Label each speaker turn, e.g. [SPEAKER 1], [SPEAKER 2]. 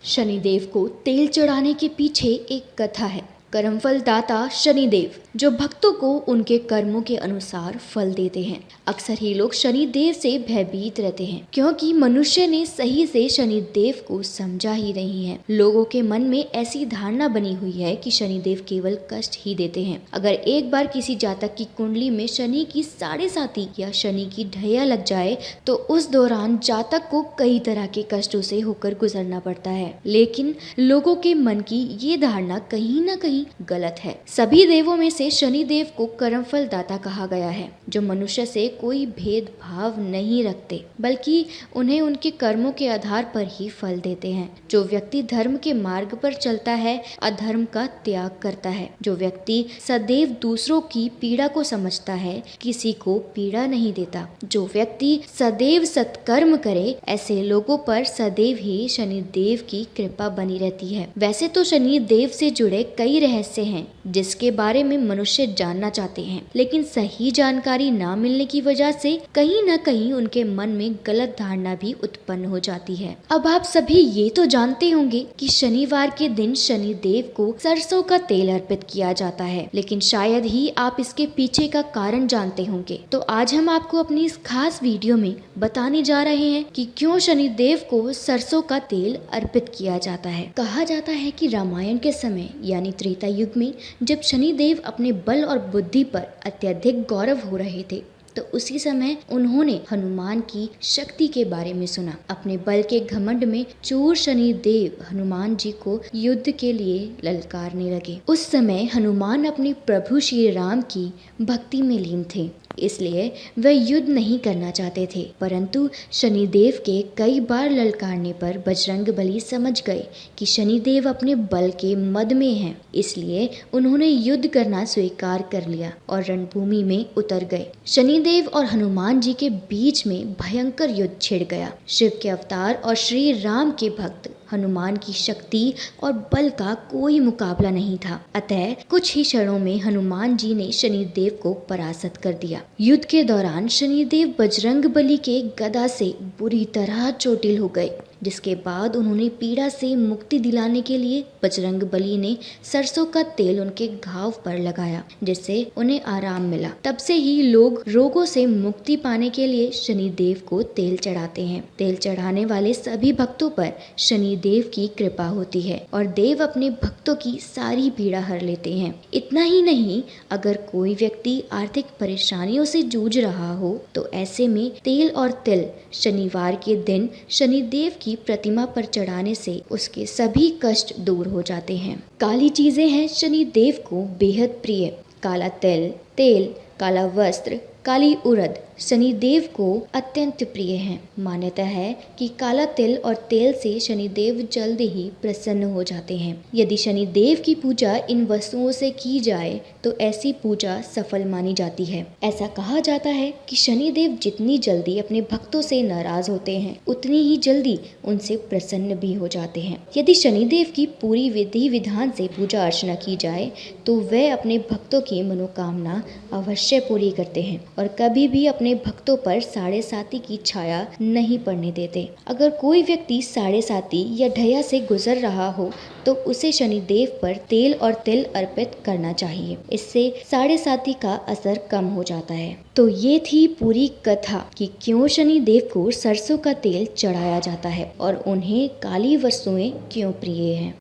[SPEAKER 1] शनिदेव को तेल चढ़ाने के पीछे एक कथा है। कर्मफल दाता शनिदेव जो भक्तों को उनके कर्मों के अनुसार फल देते हैं। अक्सर ही लोग शनिदेव से भयभीत रहते हैं क्योंकि मनुष्य ने सही से शनिदेव को समझा ही नहीं है। लोगों के मन में ऐसी धारणा बनी हुई है कि शनिदेव केवल कष्ट ही देते हैं। अगर एक बार किसी जातक की कुंडली में शनि की 7.5 या शनि की ढैया लग जाए तो उस दौरान जातक को कई तरह के कष्टों से होकर गुजरना पड़ता है। लेकिन लोगों के मन की ये धारणा कहीं न कहीं गलत है। सभी देवों में से शनिदेव को कर्मफल दाता कहा गया है, जो मनुष्य से कोई भेदभाव नहीं रखते, बल्कि उन्हें उनके कर्मों के आधार पर ही फल देते हैं। जो व्यक्ति धर्म के मार्ग पर चलता है, अधर्म का त्याग करता है। जो व्यक्ति सदैव दूसरों की पीड़ा को समझता है, किसी को पीड़ा नहीं देता। जो व्यक्ति सदैव सत्कर्म करे, ऐसे लोगों पर सदैव ही शनिदेव की कृपा बनी रहती है। वैसे तो शनिदेव से जुड़े कई रहस्य हैं जिसके बारे में मनुष्य जानना चाहते हैं, लेकिन सही जानकारी ना मिलने की वजह से कहीं न कहीं उनके मन में गलत धारणा भी उत्पन्न हो जाती है। अब आप सभी ये तो जानते होंगे कि शनिवार के दिन शनिदेव को सरसों का तेल अर्पित किया जाता है, लेकिन शायद ही आप इसके पीछे का कारण जानते होंगे। तो आज हम आपको अपनी इस खास वीडियो में बताने जा रहे हैं कि क्यों शनिदेव को सरसों का तेल अर्पित किया जाता है। कहा जाता है कि रामायण के समय यानी त्रेता युग में जब शनिदेव अपने बल और बुद्धि पर अत्यधिक गौरव हो रहे थे, तो उसी समय उन्होंने हनुमान की शक्ति के बारे में सुना। अपने बल के घमंड में चोर शनिदेव हनुमान जी को युद्ध के लिए ललकारने लगे। उस समय हनुमान अपने प्रभु श्री राम की भक्ति में लीन थे, इसलिए वे युद्ध नहीं करना चाहते थे। परंतु शनिदेव के कई बार ललकारने पर बजरंगबली समझ गए कि शनिदेव अपने बल के मद में हैं, इसलिए उन्होंने युद्ध करना स्वीकार कर लिया और रणभूमि में उतर गए। शनिदेव और हनुमान जी के बीच में भयंकर युद्ध छिड़ गया। शिव के अवतार और श्री राम के भक्त हनुमान की शक्ति और बल का कोई मुकाबला नहीं था। अतः कुछ ही क्षणों में हनुमान जी ने शनिदेव को परास्त कर दिया। युद्ध के दौरान शनिदेव बजरंगबली के गदा से बुरी तरह चोटिल हो गए, जिसके बाद उन्होंने पीड़ा से मुक्ति दिलाने के लिए बजरंगबली ने सरसों का तेल उनके घाव पर लगाया, जिससे उन्हें आराम मिला। तब से ही लोग रोगों से मुक्ति पाने के लिए शनिदेव को तेल चढ़ाते हैं। तेल चढ़ाने वाले सभी भक्तों पर शनिदेव की कृपा होती है और देव अपने भक्तों की सारी पीड़ा हर लेते हैं। इतना ही नहीं, अगर कोई व्यक्ति आर्थिक परेशानियों से जूझ रहा हो तो ऐसे में तेल और तिल शनिवार के दिन शनिदेव की प्रतिमा पर चढ़ाने से उसके सभी कष्ट दूर हो जाते हैं। काली चीजें हैं शनिदेव को बेहद प्रिय। काला तिल, तेल, काला वस्त्र, काली उड़द शनिदेव को अत्यंत प्रिय हैं। मान्यता है कि काला तिल और तेल से शनिदेव जल्द ही प्रसन्न हो जाते हैं। यदि शनिदेव की पूजा इन वस्तुओं से की जाए तो ऐसी पूजा सफल मानी जाती है। ऐसा कहा जाता है कि शनिदेव जितनी जल्दी अपने भक्तों से नाराज होते हैं, उतनी ही जल्दी उनसे प्रसन्न भी हो जाते हैं। यदि शनिदेव की पूरी विधि विधान से पूजा अर्चना की जाए तो वे अपने भक्तों की मनोकामना अवश्य पूरी करते हैं और कभी भी अपने भक्तों पर 7.5 की छाया नहीं पड़ने देते। अगर कोई व्यक्ति 7.5 या ढैया से गुजर रहा हो तो उसे शनिदेव पर तेल और तिल अर्पित करना चाहिए। इससे 7.5 का असर कम हो जाता है। तो ये थी पूरी कथा कि क्यों शनिदेव को सरसों का तेल चढ़ाया जाता है और उन्हें काली वस्तुएं क्यों प्रिय हैं।